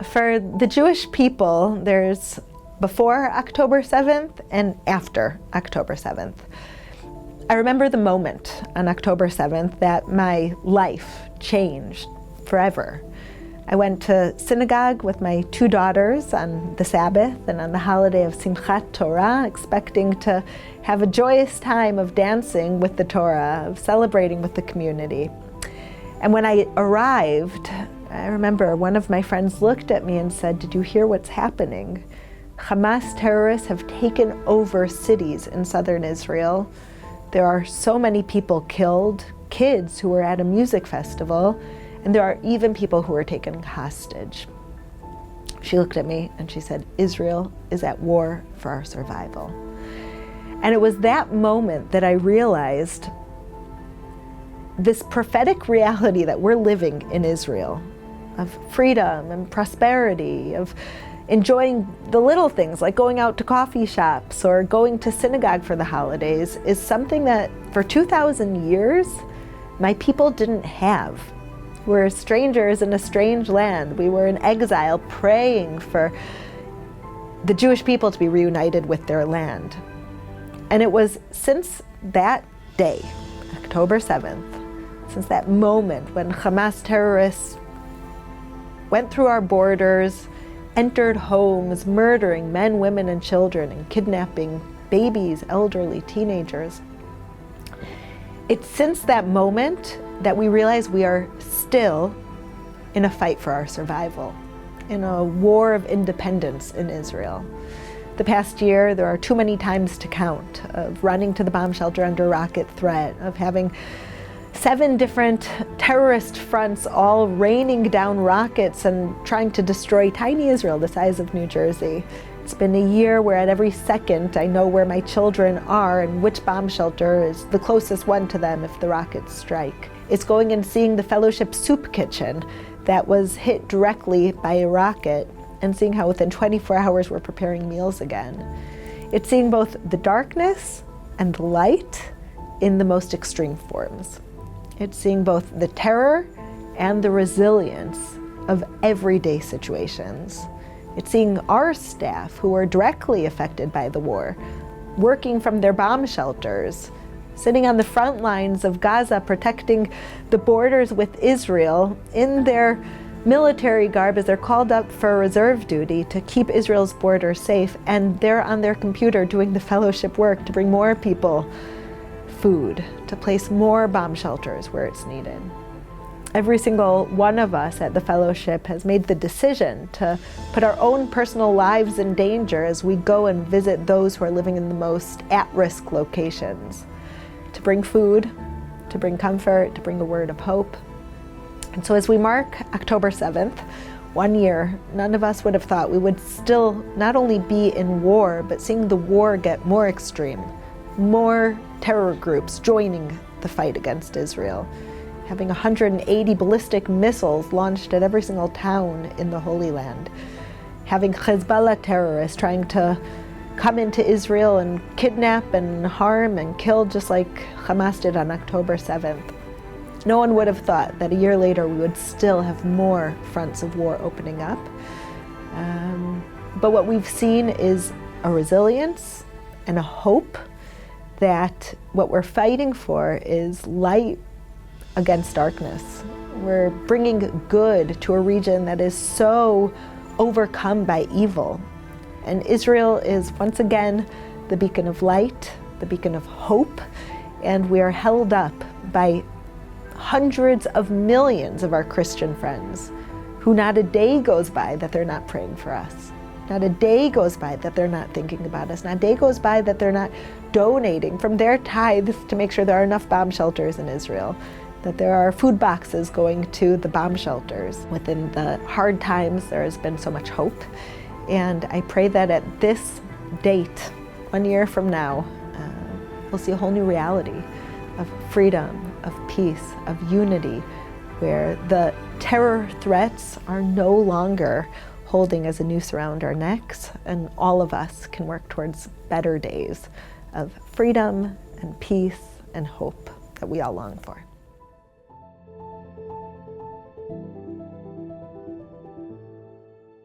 For the Jewish people, there's before October 7th and after October 7th. I remember the moment on October 7th that my life changed forever. I went to synagogue with my two daughters on the Sabbath and on the holiday of Simchat Torah, expecting to have a joyous time of dancing with the Torah, of celebrating with the community. And when I arrived, I remember one of my friends looked at me and said, "Did you hear what's happening? Hamas terrorists have taken over cities in southern Israel. There are so many people killed, kids who were at a music festival, and there are even people who were taken hostage." She looked at me and she said, "Israel is at war for our survival." And it was that moment that I realized this prophetic reality that we're living in Israel, of freedom and prosperity, of enjoying the little things like going out to coffee shops or going to synagogue for the holidays, is something that for 2,000 years my people didn't have. We're strangers in a strange land. We were in exile praying for the Jewish people to be reunited with their land. And it was since that day, October 7th, since that moment when Hamas terrorists went through our borders, entered homes, murdering men, women, and children, and kidnapping babies, elderly, teenagers. It's since that moment that we realize we are still in a fight for our survival, in a war of independence in Israel. The past year, there are too many times to count, of running to the bomb shelter under rocket threat, of having 7 different terrorist fronts all raining down rockets and trying to destroy tiny Israel the size of New Jersey. It's been a year where at every second I know where my children are and which bomb shelter is the closest one to them if the rockets strike. It's going and seeing the Fellowship Soup Kitchen that was hit directly by a rocket and seeing how within 24 hours we're preparing meals again. It's seeing both the darkness and the light in the most extreme forms. It's seeing both the terror and the resilience of everyday situations. It's seeing our staff who are directly affected by the war, working from their bomb shelters, sitting on the front lines of Gaza, protecting the borders with Israel in their military garb as they're called up for reserve duty to keep Israel's border safe, and they're on their computer doing the fellowship work to bring more people food, to place more bomb shelters where it's needed. Every single one of us at the fellowship has made the decision to put our own personal lives in danger as we go and visit those who are living in the most at-risk locations, to bring food, to bring comfort, to bring a word of hope. And so as we mark October 7th, 1 year, none of us would have thought we would still not only be in war, but seeing the war get more extreme, more terror groups joining the fight against Israel, having 180 ballistic missiles launched at every single town in the Holy Land, having Hezbollah terrorists trying to come into Israel and kidnap and harm and kill just like Hamas did on October 7th. No one would have thought that a year later we would still have more fronts of war opening up. But what we've seen is a resilience and a hope that what we're fighting for is light against darkness. We're bringing good to a region that is so overcome by evil. And Israel is once again the beacon of light, the beacon of hope, and we are held up by hundreds of millions of our Christian friends who not a day goes by that they're not praying for us. Not a day goes by that they're not thinking about us. Not a day goes by that they're not donating from their tithes to make sure there are enough bomb shelters in Israel, that there are food boxes going to the bomb shelters. Within the hard times, there has been so much hope. And I pray that at this date, 1 year from now, we'll see a whole new reality of freedom, of peace, of unity, where the terror threats are no longer holding as a noose around our necks, and all of us can work towards better days of freedom and peace and hope that we all long for.